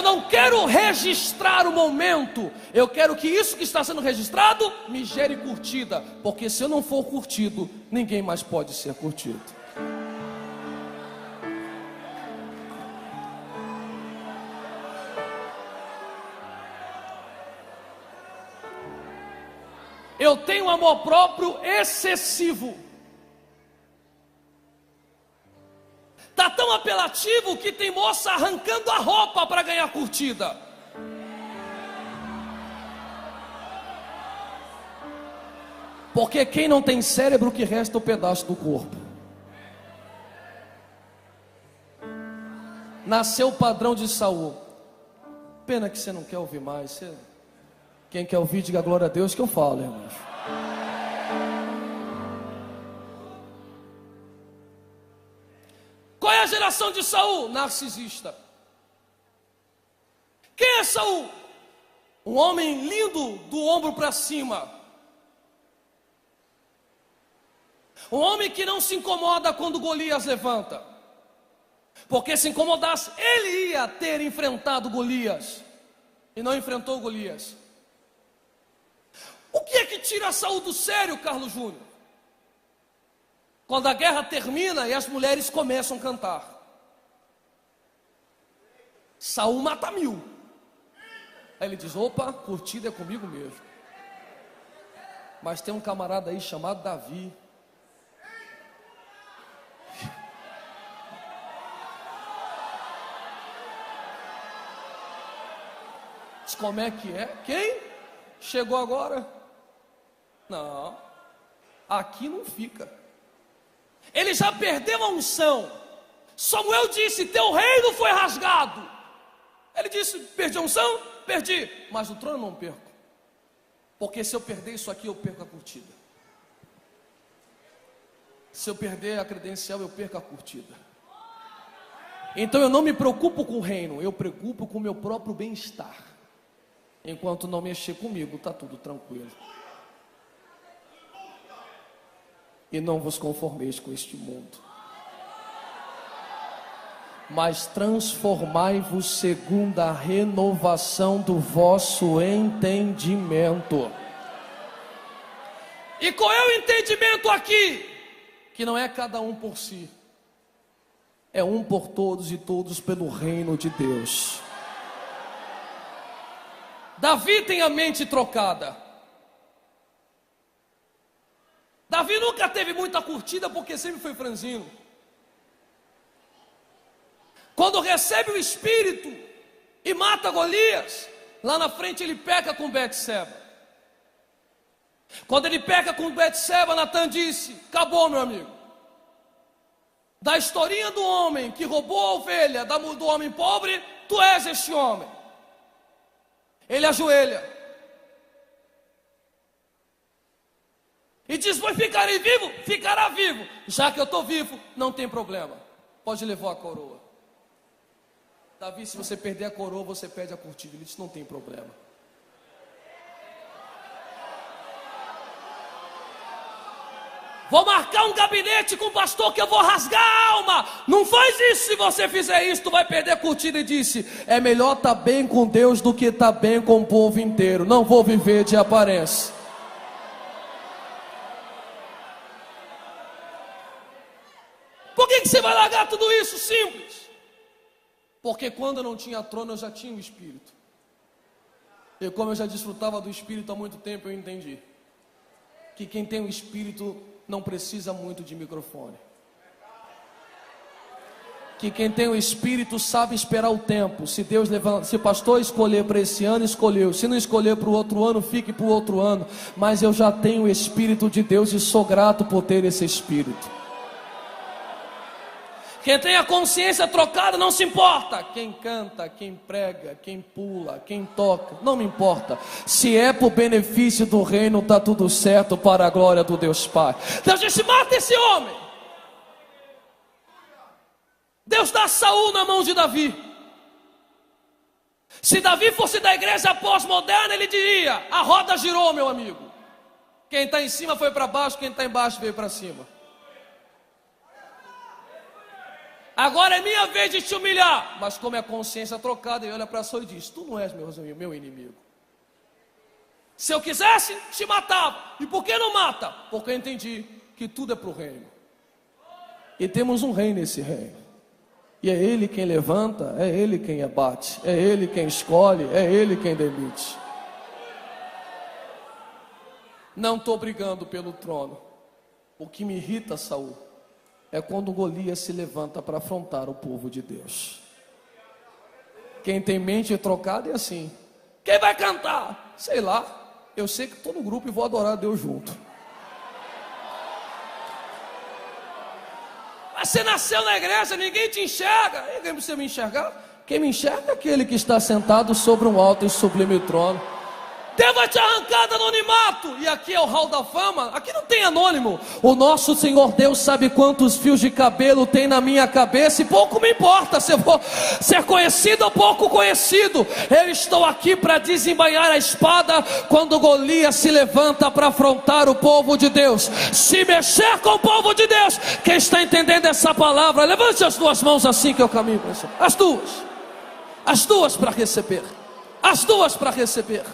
Speaker 1: não quero registrar o momento, eu quero que isso que está sendo registrado me gere curtida, porque se eu não for curtido, ninguém mais pode ser curtido. Eu tenho amor próprio excessivo. Está tão apelativo que tem moça arrancando a roupa para ganhar curtida. Porque quem não tem cérebro, que resta o pedaço do corpo. Nasceu o padrão de Saul. Pena que você não quer ouvir mais. Quem quer ouvir, diga glória a Deus que eu falo, irmãos. Qual é a geração de Saul? Narcisista. Quem é Saul? Um homem lindo do ombro para cima. Um homem que não se incomoda quando Golias levanta. Porque se incomodasse, ele ia ter enfrentado Golias. E não enfrentou Golias. O que é que tira Saul do sério, Carlos Júnior? Quando a guerra termina e as mulheres começam a cantar. Saul mata 1000. Aí ele diz: opa, curtida é comigo mesmo. Mas tem um camarada aí chamado Davi. Diz: como é que é? Quem? Chegou agora? Não, aqui não fica. Ele já perdeu a unção. Samuel disse: teu reino foi rasgado. Ele disse: perdi a unção? Perdi, mas o trono eu não perco. Porque se eu perder isso aqui, eu perco a curtida. Se eu perder a credencial, eu perco a curtida. Então eu não me preocupo com o reino, eu preocupo com o meu próprio bem-estar. Enquanto não mexer comigo, está tudo tranquilo. E não vos conformeis com este mundo, mas transformai-vos segundo a renovação do vosso entendimento. E qual é o entendimento aqui? Que não é cada um por si, é um por todos e todos pelo reino de Deus. Davi tem a mente trocada. Davi nunca teve muita curtida porque sempre foi franzino. Quando recebe o Espírito e mata Golias, lá na frente ele peca com Betseba. Quando ele peca com Betseba, Natan disse: acabou, meu amigo. Da historinha do homem que roubou a ovelha do homem pobre, tu és este homem. Ele ajoelha. E diz: pois ficarei vivo, ficará vivo. Já que eu estou vivo, não tem problema, pode levar a coroa. Davi, se você perder a coroa, você perde a cortina. Ele disse: não tem problema. Vou marcar um gabinete com o pastor que eu vou rasgar a alma. Não faz isso. Se você fizer isso, tu vai perder a curtida. E disse: é melhor estar bem com Deus do que estar bem com o povo inteiro. Não vou viver de aparência. Por que você vai largar tudo isso? Simples. Porque quando eu não tinha trono, eu já tinha o Espírito. E como eu já desfrutava do Espírito há muito tempo, eu entendi que quem tem o Espírito não precisa muito de microfone. Que quem tem o Espírito sabe esperar o tempo. Se Deus levanta, se o pastor escolher para esse ano, escolheu. Se não escolher para o outro ano, fique para o outro ano. Mas eu já tenho o Espírito de Deus e sou grato por ter esse Espírito. Quem tem a consciência trocada não se importa. Quem canta, quem prega, quem pula, quem toca, não me importa. Se é por benefício do reino, está tudo certo para a glória do Deus Pai. Deus disse: mata esse homem. Deus dá Saul na mão de Davi. Se Davi fosse da igreja pós-moderna, ele diria: a roda girou, meu amigo. Quem está em cima foi para baixo, quem está embaixo veio para cima. Agora é minha vez de te humilhar. Mas como é a consciência trocada, ele olha para Saul e diz: tu não és meu inimigo. Se eu quisesse, te matava. E por que não mata? Porque eu entendi que tudo é para o reino. E temos um rei nesse reino. E é ele quem levanta, é ele quem abate, é ele quem escolhe, é ele quem demite. Não estou brigando pelo trono. O que me irrita, Saul, é quando Golias se levanta para afrontar o povo de Deus. Quem tem mente trocada é assim: quem vai cantar? Sei lá, eu sei que estou no grupo e vou adorar a Deus junto. Mas você nasceu na igreja, ninguém te enxerga. Ninguém precisa me enxergar. Quem me enxerga é aquele que está sentado sobre um alto e sublime trono. Deus vai te arrancar do anonimato. E aqui é o hall da fama. Aqui não tem anônimo. O nosso Senhor Deus sabe quantos fios de cabelo tem na minha cabeça. E pouco me importa se eu vou ser conhecido ou pouco conhecido. Eu estou aqui para desembainhar a espada quando Golias se levanta para afrontar o povo de Deus. Se mexer com o povo de Deus, quem está entendendo essa palavra, levante as duas mãos assim que eu caminho para isso. As duas para receber. As duas para receber.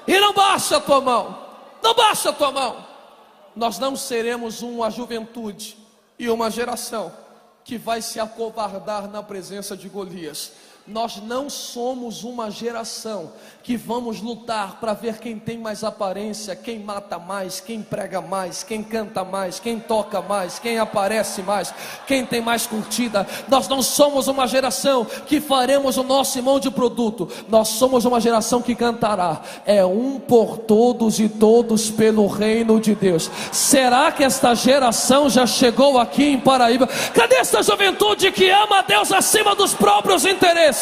Speaker 1: E não baixa a tua mão. Não baixa a tua mão. Nós não seremos uma juventude e uma geração que vai se acovardar na presença de Golias. Nós não somos uma geração que vamos lutar para ver quem tem mais aparência, quem mata mais, quem prega mais, quem canta mais, quem toca mais, quem aparece mais, quem tem mais curtida. Nós não somos uma geração que faremos o nosso irmão de produto. Nós somos uma geração que cantará: é um por todos e todos pelo reino de Deus. Será que esta geração já chegou aqui em Paraíba? Cadê essa juventude que ama a Deus acima dos próprios interesses?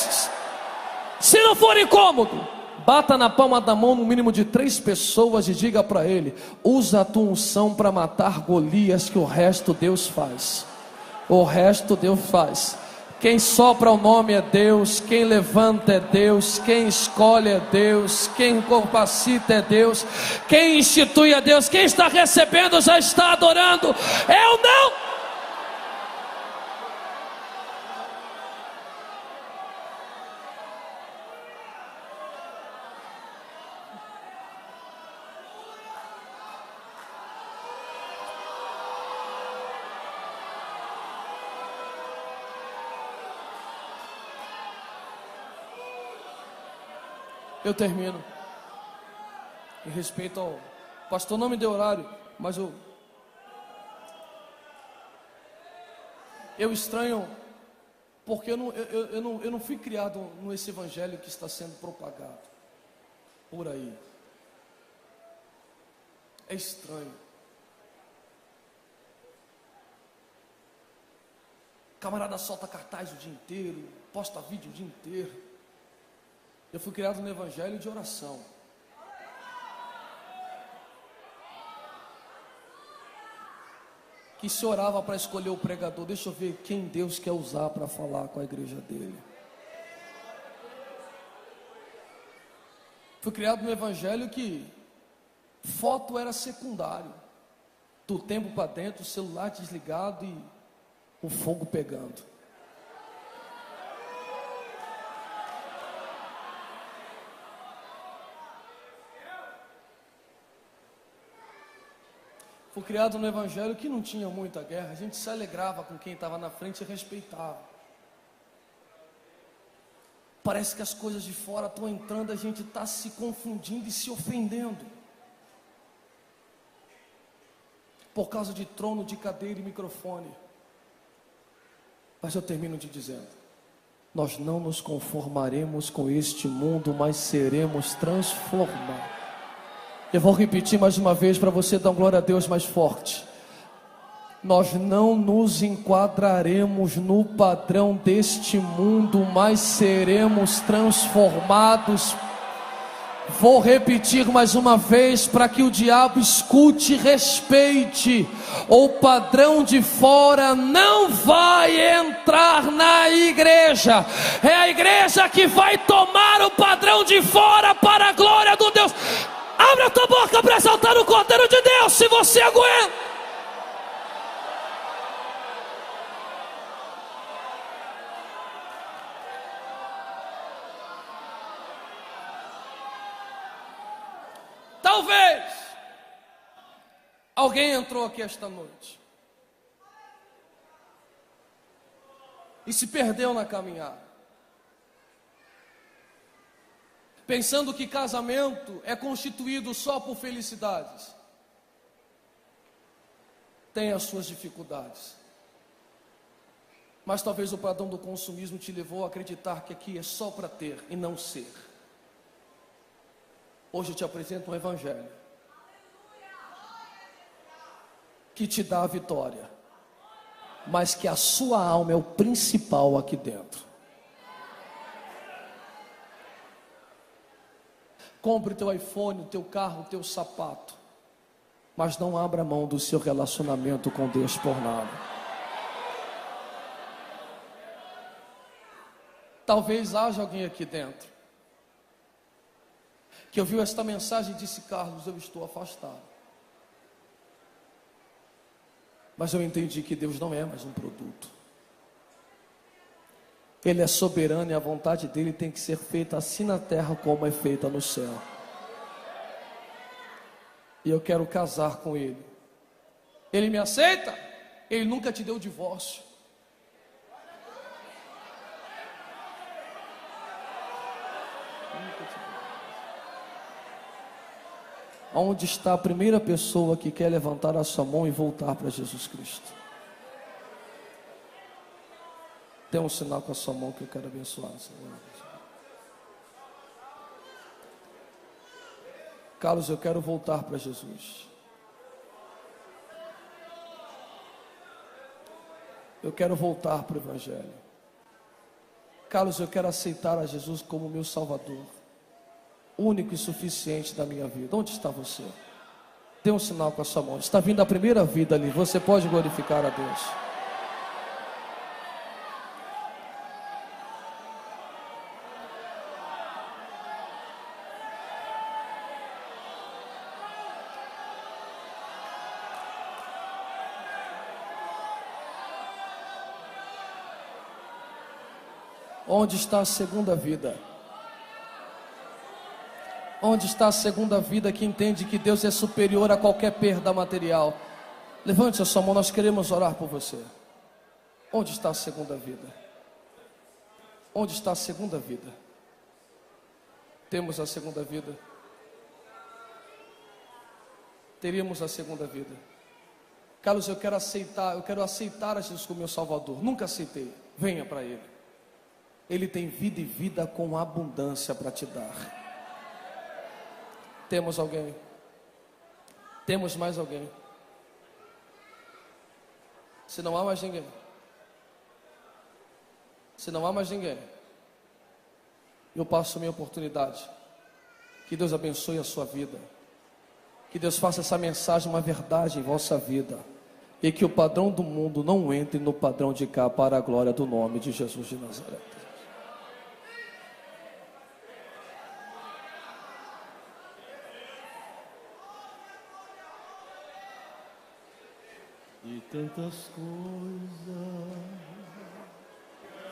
Speaker 1: Se não for incômodo, bata na palma da mão no mínimo de 3 pessoas e diga para ele: usa a tua unção para matar Golias, que o resto Deus faz. O resto Deus faz. Quem sopra o nome é Deus, quem levanta é Deus, quem escolhe é Deus, quem capacita é Deus, quem institui é Deus. Quem está recebendo já está adorando. Eu não. Eu termino. Em respeito ao pastor, não me deu horário, mas eu estranho, porque eu não fui criado nesse evangelho que está sendo propagado por aí. É estranho. Camarada solta cartaz o dia inteiro, posta vídeo o dia inteiro. Eu fui criado no evangelho de oração. que se orava para escolher o pregador. Deixa eu ver quem Deus quer usar para falar com a igreja dele. Fui criado no evangelho que foto era secundário. Do tempo para dentro, o celular desligado e o fogo pegando. Fui criado no evangelho que não tinha muita guerra. A gente se alegrava com quem estava na frente e respeitava. Parece que as coisas de fora estão entrando, a gente está se confundindo e se ofendendo. Por causa de trono, de cadeira e microfone. Mas eu termino te dizendo: nós não nos conformaremos com este mundo, mas seremos transformados. Eu vou repetir mais uma vez para você dar glória a Deus mais forte. Nós não nos enquadraremos no padrão deste mundo, mas seremos transformados. Vou repetir mais uma vez para que o diabo escute e respeite. O padrão de fora não vai entrar na igreja. É a igreja que vai tomar o padrão de fora para a glória do Deus. Abre a tua boca para exaltar o Cordeiro de Deus, se você aguenta. Talvez alguém entrou aqui esta noite e se perdeu na caminhada, pensando que casamento é constituído só por felicidades. Tem as suas dificuldades, mas talvez o padrão do consumismo te levou a acreditar que aqui é só para ter e não ser. Hoje eu te apresento um evangelho que te dá a vitória, mas que a sua alma é o principal aqui dentro. Compre o teu iPhone, o teu carro, o teu sapato, mas não abra mão do seu relacionamento com Deus por nada. Talvez haja alguém aqui dentro que ouviu esta mensagem e disse: Carlos, eu estou afastado. Mas eu entendi que Deus não é mais um produto. Ele é soberano e a vontade dele tem que ser feita assim na terra como é feita no céu. E eu quero casar com ele. Ele me aceita? Ele nunca te deu divórcio. Onde está a primeira pessoa que quer levantar a sua mão e voltar para Jesus Cristo? Dê um sinal com a sua mão que eu quero abençoar. Carlos, eu quero voltar para Jesus. Eu quero voltar para o Evangelho. Carlos, eu quero aceitar a Jesus como meu Salvador, único e suficiente da minha vida. Onde está você? Dê um sinal com a sua mão. Está vindo a primeira vida ali. Você pode glorificar a Deus. Onde está a segunda vida? Onde está a segunda vida que entende que Deus é superior a qualquer perda material? Levante a sua mão, nós queremos orar por você. Onde está a segunda vida? Onde está a segunda vida? Temos a segunda vida. Teríamos a segunda vida. Carlos, eu quero aceitar a Jesus como meu Salvador. Nunca aceitei. Venha para Ele. Ele tem vida e vida com abundância para te dar. Temos alguém? Temos mais alguém? Se não há mais ninguém, eu passo a minha oportunidade. Que Deus abençoe a sua vida. Que Deus faça essa mensagem uma verdade em vossa vida. e que o padrão do mundo não entre no padrão de cá, para a glória do nome de Jesus de Nazaré.
Speaker 2: E tantas coisas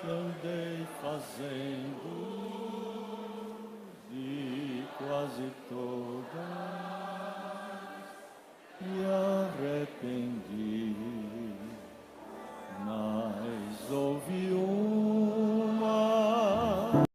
Speaker 2: que andei fazendo, e quase todas